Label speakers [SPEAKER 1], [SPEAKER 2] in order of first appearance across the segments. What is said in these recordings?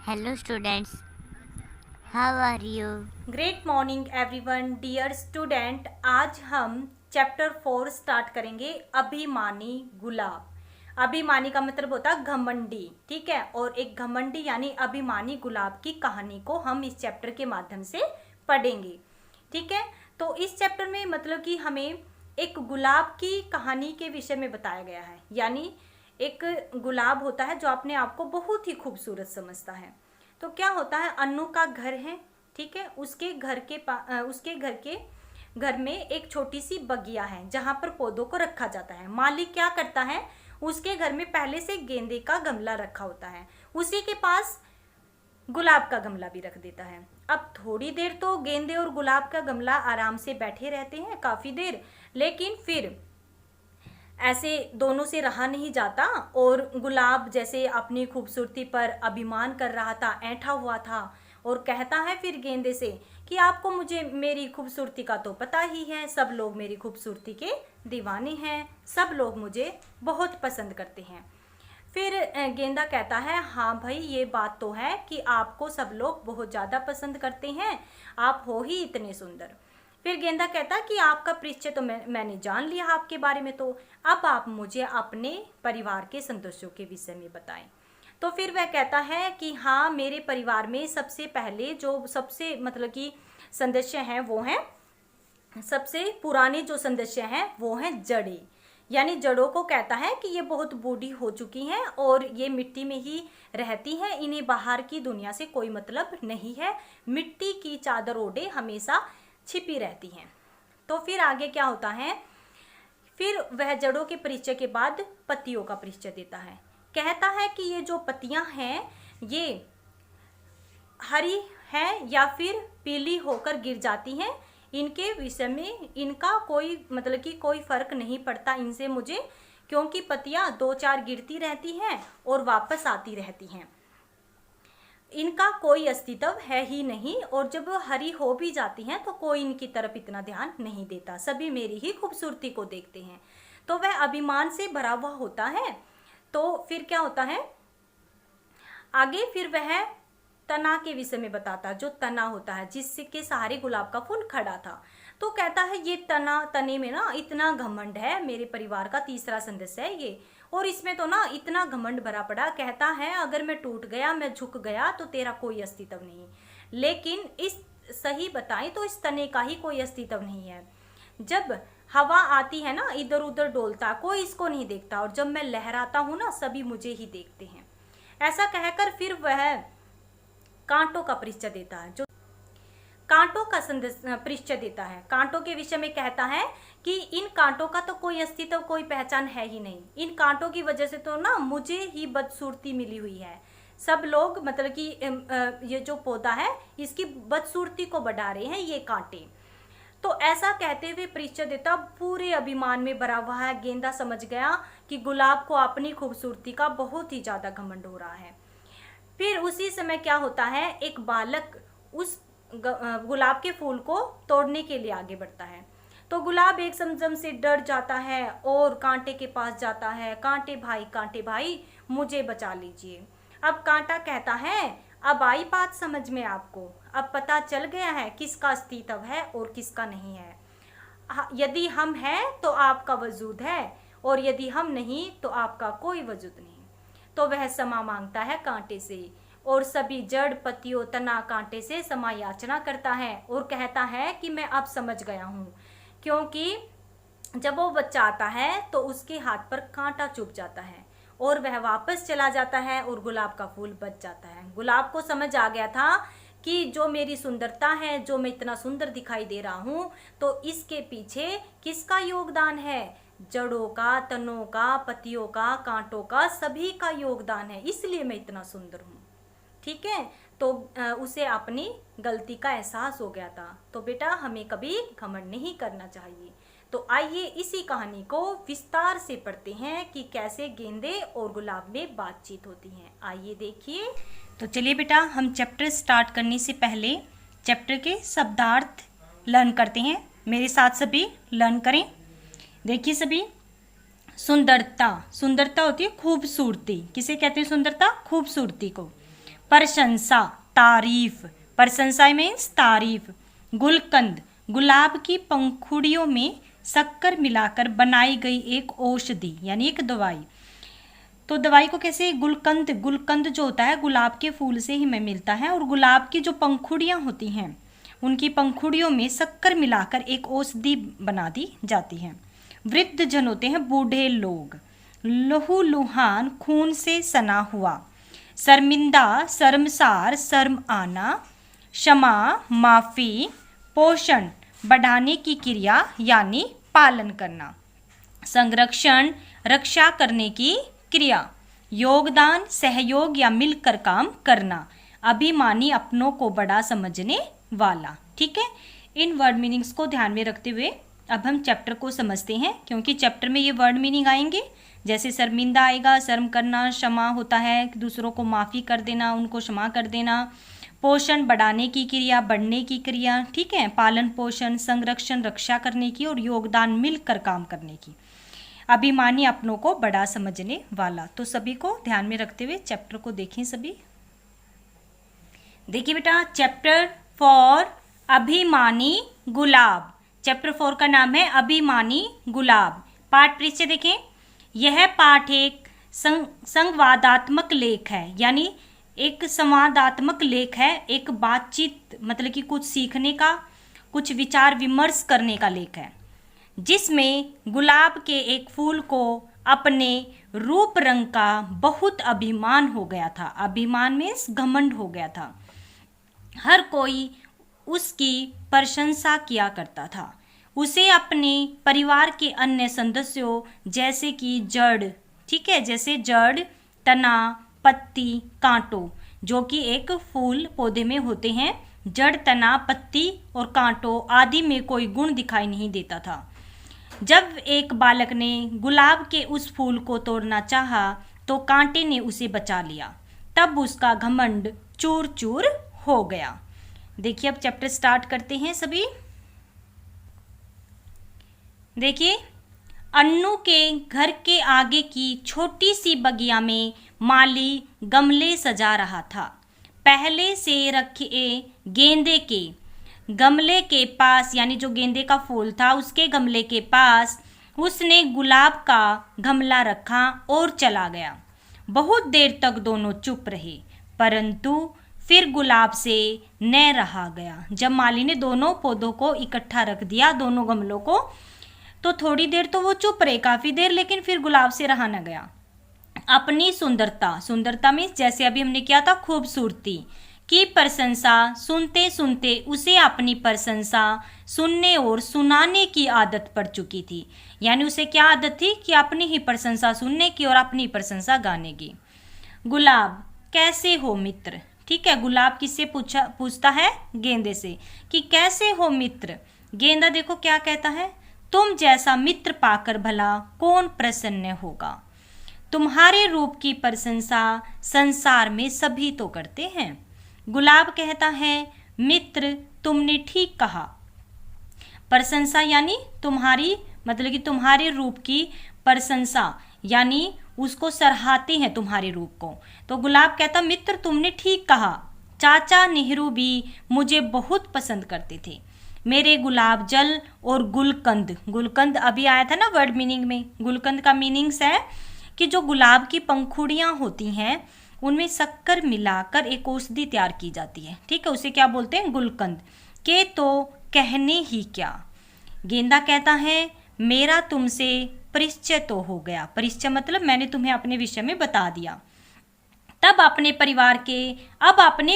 [SPEAKER 1] Hello students, how are you?
[SPEAKER 2] Great morning everyone dear student. आज हम chapter 4 start करेंगे, अभिमानी गुलाब। अभिमानी का मतलब होता है घमंडी, ठीक है। और एक घमंडी यानी अभिमानी गुलाब की कहानी को हम इस चैप्टर के माध्यम से पढ़ेंगे, ठीक है। तो इस चैप्टर में मतलब कि हमें एक गुलाब की कहानी के विषय में बताया गया है, यानी एक गुलाब होता है जो अपने आप को बहुत ही खूबसूरत समझता है। तो क्या होता है, अन्नू का घर है, ठीक है। उसके घर में एक छोटी सी बगिया है जहां पर पौधों को रखा जाता है। मालिक क्या करता है, उसके घर में पहले से गेंदे का गमला रखा होता है, उसी के पास गुलाब का गमला भी रख देता है। अब थोड़ी देर तो गेंदे और गुलाब का गमला आराम से बैठे रहते हैं, काफी देर। लेकिन फिर ऐसे दोनों से रहा नहीं जाता और गुलाब जैसे अपनी खूबसूरती पर अभिमान कर रहा था, ऐंठा हुआ था और कहता है फिर गेंदे से कि आपको मुझे मेरी खूबसूरती का तो पता ही है, सब लोग मेरी खूबसूरती के दीवाने हैं, सब लोग मुझे बहुत पसंद करते हैं। फिर गेंदा कहता है, हाँ भाई ये बात तो है कि आपको सब लोग बहुत ज़्यादा पसंद करते हैं, आप हो ही इतने सुंदर। फिर गेंदा कहता है कि आपका परिचय तो मैंने जान लिया आपके बारे में, तो अब आप मुझे अपने परिवार के सदस्यों के विषय में बताएं। तो फिर वह कहता है कि हाँ, मेरे परिवार में सबसे पहले जो सबसे मतलब कि सदस्य हैं वो हैं, सबसे पुराने जो सदस्य हैं वो हैं जड़ें। यानी जड़ों को कहता है कि ये बहुत बूढ़ी हो चुकी हैं और ये मिट्टी में ही रहती हैं, इन्हें बाहर की दुनिया से कोई मतलब नहीं है, मिट्टी की चादर ओढ़े हमेशा छिपी रहती हैं। तो फिर आगे क्या होता है, फिर वह जड़ों के परिचय के बाद पत्तियों का परिचय देता है। कहता है कि ये जो पत्तियां हैं ये हरी हैं या फिर पीली होकर गिर जाती हैं, इनके विषय में इनका कोई मतलब कि कोई फर्क नहीं पड़ता इनसे मुझे, क्योंकि पत्तियां दो चार गिरती रहती हैं और वापस आती रहती हैं, इनका कोई अस्तित्व है ही नहीं। और जब वो हरी हो भी जाती हैं तो कोई इनकी तरफ इतना ध्यान नहीं देता, सभी मेरी ही खूबसूरती को देखते हैं। तो वह अभिमान से भरा हुआ होता है। तो फिर क्या होता है आगे, फिर वह तना के विषय में बताता, जो तना होता है जिसके सहारे गुलाब का फूल खड़ा था। तो कहता है ये तने में ना इतना घमंड है, मेरे परिवार का तीसरा सदस्य है ये, और इसमें तो ना इतना घमंड भरा पड़ा। कहता है अगर मैं टूट गया, मैं झुक गया तो तेरा कोई अस्तित्व नहीं। लेकिन इस सही बताएं तो इस तने का ही कोई अस्तित्व नहीं है। जब हवा आती है ना, इधर उधर डोलता, कोई इसको नहीं देखता, और जब मैं लहराता हूं ना, सभी मुझे ही देखते हैं। ऐसा कहकर फिर वह कांटों का परिचय देता है, जो कांटों का परिचय देता है। कांटों के विषय में कहता है कि इन कांटों का तो कोई अस्तित्व, कोई पहचान है ही नहीं, इन कांटों की वजह से तो ना मुझे ही बदसूरती मिली हुई है, सब लोग मतलब कि ये जो पौधा है इसकी बदसूरती को बढ़ा रहे हैं ये कांटे। तो ऐसा कहते हुए परिचय देता पूरे अभिमान में भरा हुआ है। गेंदा समझ गया कि गुलाब को अपनी खूबसूरती का बहुत ही ज्यादा घमंड हो रहा है। फिर उसी समय क्या होता है, एक बालक उस गुलाब के फूल को तोड़ने के लिए आगे बढ़ता है। तो गुलाब एक समझम से डर जाता है और कांटे के पास जाता है, कांटे भाई मुझे बचा लीजिए। अब कांटा कहता है, अब आई बात समझ में आपको, अब पता चल गया है किसका अस्तित्व है और किसका नहीं है। यदि हम हैं तो आपका वजूद है, और यदि हम नहीं तो आपका कोई वजूद नहीं। तो वह क्षमा मांगता है कांटे से, और सभी जड़ पत्तियों तना कांटे से क्षमा याचना करता है और कहता है कि मैं अब समझ गया हूँ, क्योंकि जब वो बच्चा आता है तो उसके हाथ पर कांटा चुभ जाता है और वह वापस चला जाता है और गुलाब का फूल बच जाता है। गुलाब को समझ आ गया था कि जो मेरी सुंदरता है, जो मैं इतना सुंदर दिखाई दे रहा हूँ, तो इसके पीछे किसका योगदान है, जड़ों का, तनों का, पत्तियों का, कांटों का, सभी का योगदान है, इसलिए मैं इतना सुंदर हूँ, ठीक है। तो उसे अपनी गलती का एहसास हो गया था। तो बेटा हमें कभी घमंड नहीं करना चाहिए। तो आइए इसी कहानी को विस्तार से पढ़ते हैं कि कैसे गेंदे और गुलाब में बातचीत होती है। आइए देखिए। तो चलिए बेटा, हम चैप्टर स्टार्ट करने से पहले चैप्टर के शब्दार्थ लर्न करते हैं। मेरे साथ सभी लर्न करें। देखिए सभी, सुंदरता, सुंदरता होती है खूबसूरती। किसे कहते हैं सुंदरता? खूबसूरती को। प्रशंसा, तारीफ, प्रशंसा मीन्स तारीफ। गुलकंद, गुलाब की पंखुड़ियों में शक्कर मिलाकर बनाई गई एक औषधि यानी एक दवाई। तो दवाई को कैसे, गुलकंद, गुलकंद जो होता है गुलाब के फूल से ही में मिलता है, और गुलाब की जो पंखुड़ियाँ होती हैं उनकी पंखुड़ियों में शक्कर मिलाकर एक औषधि बना दी जाती है। वृद्ध जन होते हैं बूढ़े लोग। लहू लुहान, खून से सना हुआ। शर्मिंदा, शर्मसार, शर्म आना। क्षमा, माफ़ी। पोषण, बढ़ाने की क्रिया यानी पालन करना। संरक्षण, रक्षा करने की क्रिया। योगदान, सहयोग या मिलकर काम करना। अभिमानी, अपनों को बड़ा समझने वाला। ठीक है, इन वर्ड मीनिंग्स को ध्यान में रखते हुए अब हम चैप्टर को समझते हैं, क्योंकि चैप्टर में ये वर्ड मीनिंग आएंगे। जैसे शर्मिंदा आएगा, शर्म करना। क्षमा होता है दूसरों को माफ़ी कर देना, उनको क्षमा कर देना। पोषण, बढ़ाने की क्रिया, बढ़ने की क्रिया। ठीक है, पालन पोषण। संरक्षण, रक्षा करने की, और योगदान, मिलकर काम करने की। अभिमानी, अपनों को बड़ा समझने वाला। तो सभी को ध्यान में रखते हुए चैप्टर को देखें सभी। देखिए बेटा, चैप्टर 4 अभिमानी गुलाब। चैप्टर 4 का नाम है अभिमानी गुलाब। पाठ पृष्ठ देखें। यह पाठ एक संवादात्मक लेख है, यानी एक संवादात्मक लेख है, एक बातचीत मतलब कि कुछ सीखने का, कुछ विचार विमर्श करने का लेख है, जिसमें गुलाब के एक फूल को अपने रूप रंग का बहुत अभिमान हो गया था। अभिमान मीन्स घमंड हो गया था। हर कोई उसकी प्रशंसा किया करता था। उसे अपने परिवार के अन्य सदस्यों जैसे कि जड़, ठीक है, जैसे जड़, तना, पत्ती, कांटों, जो कि एक फूल पौधे में होते हैं, जड़, तना, पत्ती और कांटों आदि में कोई गुण दिखाई नहीं देता था। जब एक बालक ने गुलाब के उस फूल को तोड़ना चाहा तो कांटे ने उसे बचा लिया। तब उसका घमंड चूर चूर हो गया। देखिए, अब चैप्टर स्टार्ट करते हैं सभी। देखिए, अन्नू के घर के आगे की छोटी सी बगिया में माली गमले सजा रहा था। पहले से रखे गेंदे के गमले के पास, यानी जो गेंदे का फूल था उसके गमले के पास उसने गुलाब का गमला रखा और चला गया। बहुत देर तक दोनों चुप रहे, परंतु फिर गुलाब से न रहा गया। जब माली ने दोनों पौधों को इकट्ठा रख दिया, दोनों गमलों को, तो थोड़ी देर तो वो चुप रहे, काफ़ी देर, लेकिन फिर गुलाब से रहा न गया। अपनी सुंदरता, सुंदरता मीन्स जैसे अभी हमने किया था खूबसूरती की प्रशंसा सुनते सुनते उसे अपनी प्रशंसा सुनने और सुनाने की आदत पड़ चुकी थी। यानी उसे क्या आदत थी कि अपनी ही प्रशंसा सुनने की और अपनी प्रशंसा गाने की। गुलाब, कैसे हो मित्र। ठीक है, गुलाब किससे पूछता है? गेंदे से, कि कैसे हो मित्र। गेंदा देखो क्या कहता है, तुम जैसा मित्र पाकर भला कौन प्रसन्न होगा। तुम्हारे रूप की प्रशंसा संसार में सभी तो करते हैं। गुलाब कहता है, मित्र तुमने ठीक कहा। प्रशंसा यानी तुम्हारी, मतलब कि तुम्हारे रूप की प्रशंसा, यानी उसको सराहते हैं तुम्हारे रूप को। तो गुलाब कहता, मित्र तुमने ठीक कहा। चाचा नेहरू भी मुझे बहुत पसंद करते थे। मेरे गुलाब जल और गुलकंद, गुलकंद अभी आया था ना वर्ड मीनिंग में। गुलकंद का मीनिंग्स है कि जो गुलाब की पंखुड़ियाँ होती हैं उनमें शक्कर मिलाकर एक औषधि तैयार की जाती है। ठीक है, उसे क्या बोलते हैं? गुलकंद के तो कहने ही क्या। गेंदा कहता है, मेरा तुमसे परिचय तो हो गया। परिचय मतलब मैंने तुम्हें अपने विषय में बता दिया। अब अपने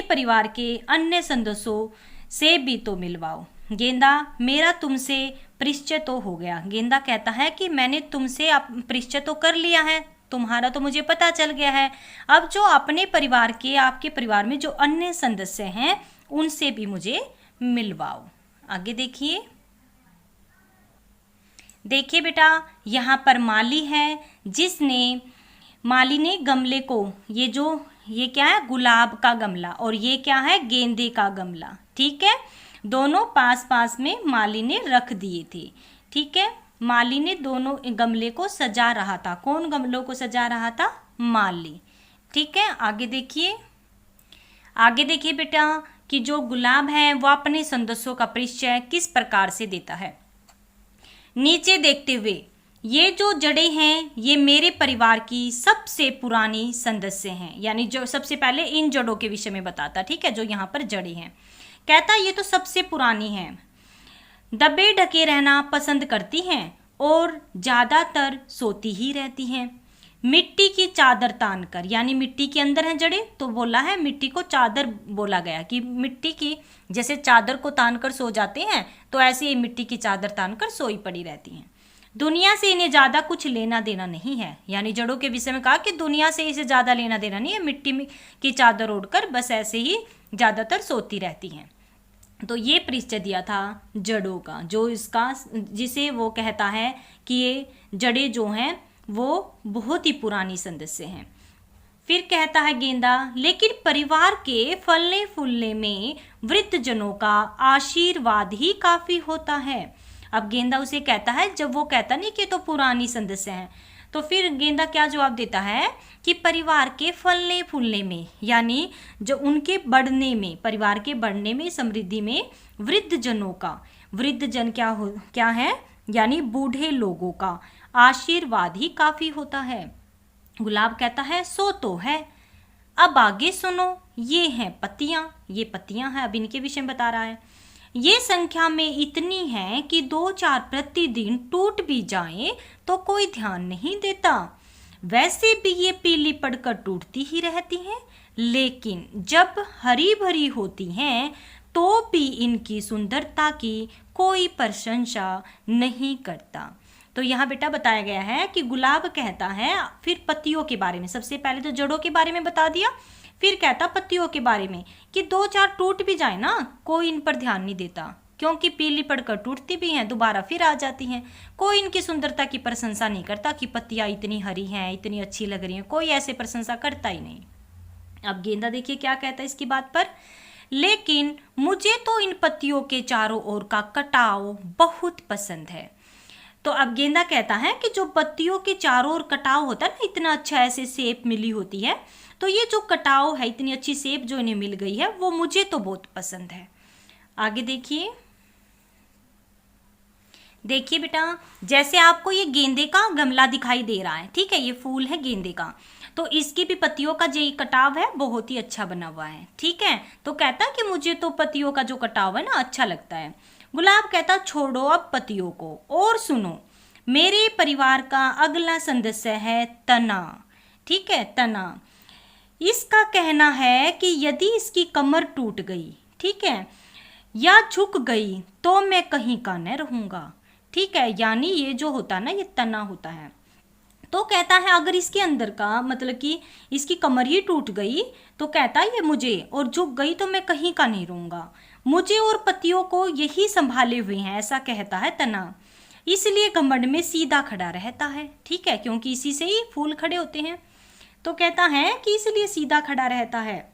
[SPEAKER 2] परिवार के अन्य सदस्यों से भी तो मिलवाओ। गेंदा, मेरा तुमसे परिचय तो हो गया। गेंदा कहता है कि मैंने तुमसे परिचय तो कर लिया है, तुम्हारा तो मुझे पता चल गया है। अब जो अपने परिवार के, आपके परिवार में जो अन्य सदस्य हैं उनसे भी मुझे मिलवाओ। आगे देखिए। देखिए बेटा, यहाँ पर माली है, माली ने गमले को, ये क्या है? गुलाब का गमला, और ये क्या है? गेंदे का गमला। ठीक है, दोनों पास पास में माली ने रख दिए थे। ठीक है, माली ने दोनों गमले को सजा रहा था। कौन गमलों को सजा रहा था? माली। ठीक है, आगे देखिए। आगे देखिए बेटा कि जो गुलाब है वो अपने सदस्यों का परिचय किस प्रकार से देता है। नीचे देखते हुए, ये जो जड़ें हैं ये मेरे परिवार की सबसे पुरानी सदस्य हैं, यानी जो सबसे पहले इन जड़ों के विषय में बताता, ठीक है, जो यहाँ पर जड़ें हैं। कहता ये तो सबसे पुरानी हैं, दबे ढके रहना पसंद करती हैं और ज़्यादातर सोती ही रहती हैं। मिट्टी की चादर तान कर, यानी मिट्टी के अंदर है जड़ें, तो बोला है मिट्टी को चादर बोला गया कि मिट्टी की जैसे चादर को तान कर सो जाते हैं तो ऐसे ही मिट्टी की चादर तान कर सोई पड़ी रहती हैं। दुनिया से इन्हें ज़्यादा कुछ लेना देना नहीं है, यानी जड़ों के विषय में कहा कि दुनिया से इसे ज़्यादा लेना देना नहीं है, मिट्टी की चादर ओढ़कर बस ऐसे ही ज़्यादातर सोती रहती हैं। तो ये परिचय दिया था जड़ों का, जो इसका जिसे वो कहता है कि ये जड़ें जो हैं वो बहुत ही पुरानी सदस्य हैं। फिर कहता है गेंदा, लेकिन परिवार के फलने फूलने में वृद्धजनों का आशीर्वाद ही काफ़ी होता है। अब गेंदा उसे कहता है, जब वो कहता नहीं कि तो पुरानी सदस्य हैं, तो फिर गेंदा क्या जवाब देता है कि परिवार के फलने फूलने में, यानी जो उनके बढ़ने में, परिवार के बढ़ने में, समृद्धि में वृद्धजनों का, वृद्धजन क्या है, यानी बूढ़े लोगों का आशीर्वाद ही काफ़ी होता है। गुलाब कहता है सो तो है, अब आगे सुनो, ये हैं पत्तियां, ये पत्तियां हैं, अब इनके विषय में बता रहा है। ये संख्या में इतनी है कि 2-4 प्रतिदिन टूट भी जाएं तो कोई ध्यान नहीं देता। वैसे भी ये पीली पड़कर टूटती ही रहती हैं, लेकिन जब हरी भरी होती हैं तो भी इनकी सुंदरता की कोई प्रशंसा नहीं करता। तो यहाँ बेटा बताया गया है कि गुलाब कहता है, फिर पत्तियों के बारे में, सबसे पहले तो जड़ों के बारे में बता दिया, फिर कहता पत्तियों के बारे में कि 2-4 टूट भी जाए ना, कोई इन पर ध्यान नहीं देता, क्योंकि पीली पड़कर टूटती भी हैं, दोबारा फिर आ जाती हैं। कोई इनकी सुंदरता की प्रशंसा नहीं करता कि पत्तियाँ इतनी हरी हैं, इतनी अच्छी लग रही हैं, कोई ऐसे प्रशंसा करता ही नहीं। अब गेंदा देखिए क्या कहता है इसकी बात पर, लेकिन मुझे तो इन पत्तियों के चारों ओर का कटाव बहुत पसंद है। तो अब गेंदा कहता है कि जो पत्तियों के चारों ओर कटाव होता है ना, इतना अच्छा ऐसे शेप मिली होती है, तो ये जो कटाव है, इतनी अच्छी शेप जो इन्हें मिल गई है, वो मुझे तो बहुत पसंद है। आगे देखिए, देखिए बेटा, जैसे आपको ये गेंदे का गमला दिखाई दे रहा है, ठीक है, ये फूल है गेंदे का, तो इसकी भी पत्तियों का जो कटाव है बहुत ही अच्छा बना हुआ है, ठीक है। तो कहता है कि मुझे तो पत्तियों का जो कटाव है ना अच्छा लगता है। गुलाब कहता छोड़ो अब पत्तियों को और सुनो, मेरे परिवार का अगला सदस्य है तना, ठीक है, तना। इसका कहना है कि यदि इसकी कमर टूट गई, ठीक है, या झुक गई तो मैं कहीं का न रहूँगा, ठीक है, यानी ये जो होता है ना, ये तना होता है। तो कहता है अगर इसके अंदर का मतलब कि इसकी कमर ही टूट गई तो कहता है ये मुझे और झुक गई तो मैं कहीं का नहीं रहूँगा, मुझे और पतियों को यही संभाले हुए हैं, ऐसा कहता है तना। इसलिए घमंड में सीधा खड़ा रहता है, ठीक है, क्योंकि इसी से ही फूल खड़े होते हैं। तो कहता है कि इसलिए सीधा खड़ा रहता है।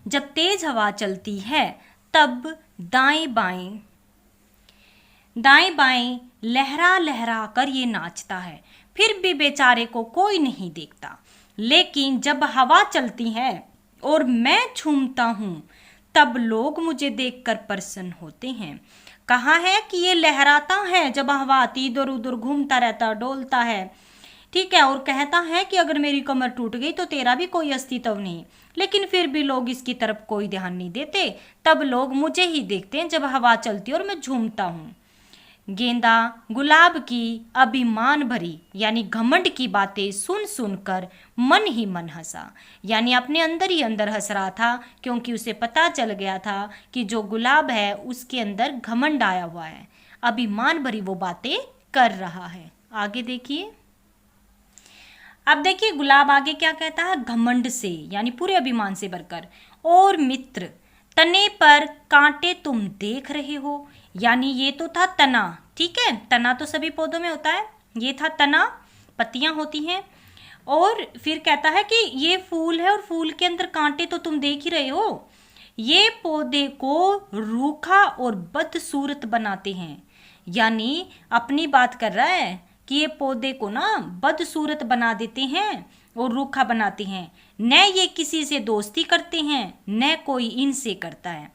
[SPEAKER 2] जब तेज हवा चलती है तब दाएं बाएं लहरा लहरा कर ये नाचता है, फिर भी बेचारे को कोई नहीं देखता। लेकिन जब हवा चलती है और मैं झूमता हूँ तब लोग मुझे देखकर प्रसन्न होते हैं। कहा है कि ये लहराता है, जब हवा आती इधर उधर घूमता रहता, डोलता है, ठीक है, और कहता है कि अगर मेरी कमर टूट गई तो तेरा भी कोई अस्तित्व नहीं, लेकिन फिर भी लोग इसकी तरफ कोई ध्यान नहीं देते, तब लोग मुझे ही देखते हैं जब हवा चलती है और मैं झूमता हूँ। गेंदा गुलाब की अभिमान भरी यानी घमंड की बातें सुन सुनकर मन ही मन हंसा, यानी अपने अंदर ही अंदर हंस रहा था, क्योंकि उसे पता चल गया था कि जो गुलाब है उसके अंदर घमंड आया हुआ है, अभिमान भरी वो बातें कर रहा है। आगे देखिए, अब देखिए गुलाब आगे क्या कहता है, घमंड से यानी पूरे अभिमान से भरकर, और मित्र तने पर कांटे तुम देख रहे हो, यानी ये तो था तना, ठीक है, तना तो सभी पौधों में होता है, ये था तना, पत्तियां होती हैं, और फिर कहता है कि ये फूल है और फूल के अंदर कांटे तो तुम देख ही रहे हो, ये पौधे को रूखा और बदसूरत बनाते हैं, यानी अपनी बात कर रहा है कि ये पौधे को ना बदसूरत बना देते हैं और रूखा बनाते हैं, न ये किसी से दोस्ती करते हैं न कोई इनसे करता है।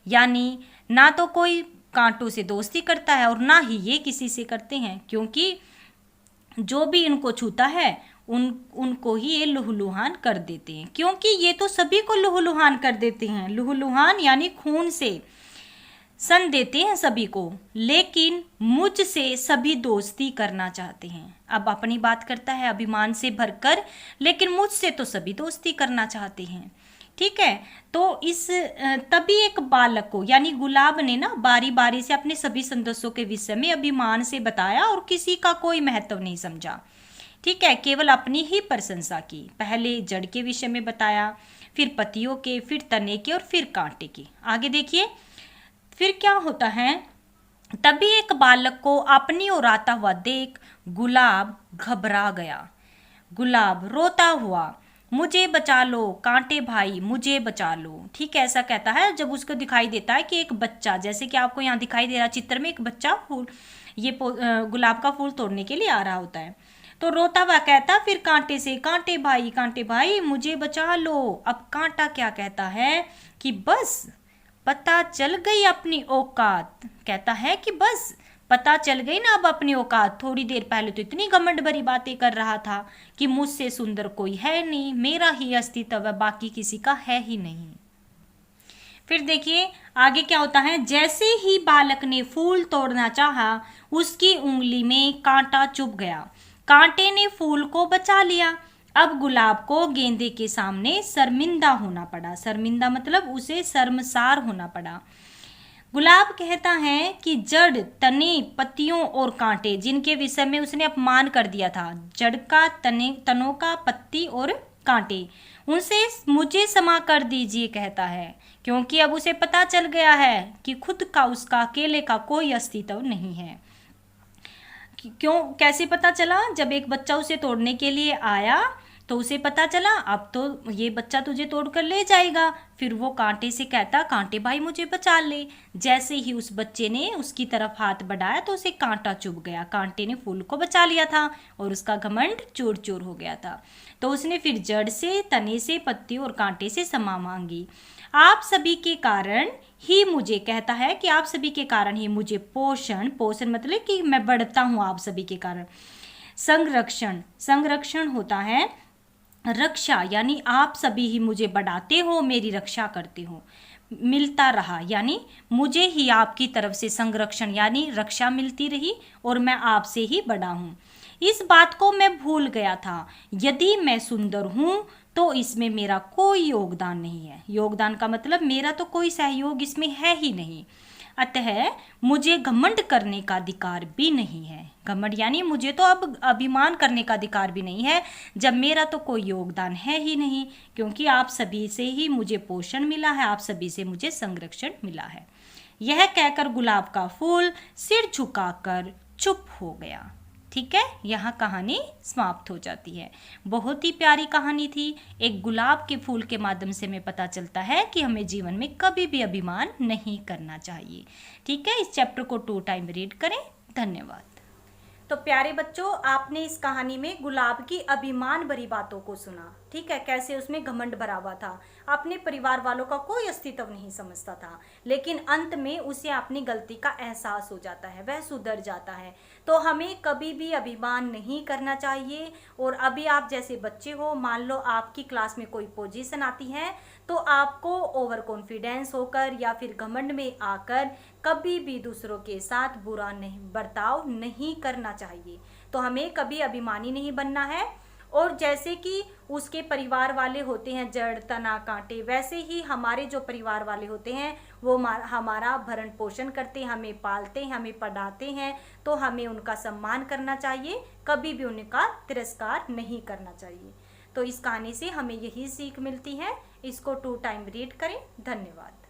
[SPEAKER 2] यानी ना तो कोई कांटों से दोस्ती करता है और ना ही ये किसी से करते हैं, क्योंकि जो भी इनको छूता है उनको ही ये लुहलुहान कर देते हैं, क्योंकि ये तो सभी को लुहलुहान कर देते हैं। लुहलुहान यानी खून से सन देते हैं सभी को, लेकिन मुझसे सभी दोस्ती करना चाहते हैं। अब अपनी बात करता है अभिमान से भरकर, लेकिन मुझसे तो सभी दोस्ती करना चाहते हैं। ठीक है, तो इस तभी एक बालक को यानी गुलाब ने ना बारी बारी से अपने सभी सदस्यों के विषय में अभिमान से बताया और किसी का कोई महत्व नहीं समझा। ठीक है, केवल अपनी ही प्रशंसा की। पहले जड़ के विषय में बताया, फिर पत्तियों के, फिर तने के और फिर कांटे के। आगे देखिए फिर क्या होता है। तभी एक बालक को अपनी ओर आता हुआ देख गुलाब घबरा गया। गुलाब रोता हुआ, मुझे बचा लो कांटे भाई, मुझे बचा लो। ठीक है, ऐसा कहता है जब उसको दिखाई देता है कि एक बच्चा, जैसे कि आपको यहाँ दिखाई दे रहा चित्र में, एक बच्चा फूल ये गुलाब का फूल तोड़ने के लिए आ रहा होता है। तो रोता हुआ कहता फिर कांटे से, कांटे भाई मुझे बचा लो। अब कांटा क्या कहता है कि बस पता चल गई अपनी औकात। कहता है कि बस पता चल गई ना अब अपनी औकात। थोड़ी देर पहले तो इतनी घमंड भरी बातें कर रहा था कि मुझसे सुंदर कोई है नहीं, मेरा ही अस्तित्व है, बाकी किसी का है ही नहीं। फिर देखिए आगे क्या होता है। जैसे ही बालक ने फूल तोड़ना चाहा, उसकी उंगली में कांटा चुभ गया। कांटे ने फूल को बचा लिया। अब गुलाब को गेंदे के सामने शर्मिंदा होना पड़ा। शर्मिंदा मतलब उसे शर्मसार होना पड़ा। गुलाब कहता है कि जड़, तने, पत्तियों और कांटे जिनके विषय में उसने अपमान कर दिया था, जड़ का, तनों का, पत्ती और कांटे, उनसे मुझे क्षमा कर दीजिए कहता है, क्योंकि अब उसे पता चल गया है कि खुद का, उसका अकेले का कोई अस्तित्व नहीं है। क्यों, कैसे पता चला? जब एक बच्चा उसे तोड़ने के लिए आया तो उसे पता चला अब तो ये बच्चा तुझे तोड़ कर ले जाएगा। फिर वो कांटे से कहता कांटे भाई मुझे बचा ले। जैसे ही उस बच्चे ने उसकी तरफ हाथ बढ़ाया तो उसे कांटा चुभ गया। कांटे ने फूल को बचा लिया था और उसका घमंड चूर चूर हो गया था। तो उसने फिर जड़ से, तने से, पत्ती और कांटे से क्षमा मांगी। आप सभी के कारण ही मुझे, कहता है कि आप सभी के कारण ही मुझे पोषण मतलब कि मैं बढ़ता हूँ आप सभी के कारण। संरक्षण होता है रक्षा, यानी आप सभी ही मुझे बढ़ाते हो, मेरी रक्षा करते हो। मिलता रहा यानी मुझे ही आपकी तरफ से संरक्षण यानी रक्षा मिलती रही और मैं आपसे ही बड़ा हूँ। इस बात को मैं भूल गया था। यदि मैं सुंदर हूँ तो इसमें मेरा कोई योगदान नहीं है। योगदान का मतलब मेरा तो कोई सहयोग इसमें है ही नहीं। अतः मुझे घमंड करने का अधिकार भी नहीं है। घमंड यानी मुझे तो अब अभिमान करने का अधिकार भी नहीं है, जब मेरा तो कोई योगदान है ही नहीं, क्योंकि आप सभी से ही मुझे पोषण मिला है, आप सभी से मुझे संरक्षण मिला है। यह कहकर गुलाब का फूल सिर झुकाकर चुप हो गया। ठीक है, यहाँ कहानी समाप्त हो जाती है। बहुत ही प्यारी कहानी थी। एक गुलाब के फूल के माध्यम से हमें पता चलता है कि हमें जीवन में कभी भी अभिमान नहीं करना चाहिए। ठीक है, इस चैप्टर को 2 टाइम रीड करें। धन्यवाद। तो प्यारे बच्चों, आपने इस कहानी में गुलाब की अभिमान भरी बातों को सुना। ठीक है, कैसे उसमें घमंड भरा हुआ था, अपने परिवार वालों का कोई अस्तित्व नहीं समझता था, लेकिन अंत में उसे अपनी गलती का एहसास हो जाता है, वह सुधर जाता है। तो हमें कभी भी अभिमान नहीं करना चाहिए। और अभी आप जैसे बच्चे हो, मान लो आपकी क्लास में कोई पोजीशन आती है, तो आपको ओवर कॉन्फिडेंस होकर या फिर घमंड में आकर कभी भी दूसरों के साथ बुरा नहीं बर्ताव नहीं करना चाहिए। तो हमें कभी अभिमानी नहीं बनना है। और जैसे कि उसके परिवार वाले होते हैं जड़, तना, कांटे, वैसे ही हमारे जो परिवार वाले होते हैं वो हमारा भरण पोषण करते हैं, हमें पालते हैं, हमें पढ़ाते हैं। तो हमें उनका सम्मान करना चाहिए, कभी भी उनका तिरस्कार नहीं करना चाहिए। तो इस कहानी से हमें यही सीख मिलती है। इसको 2 टाइम रीड करें। धन्यवाद।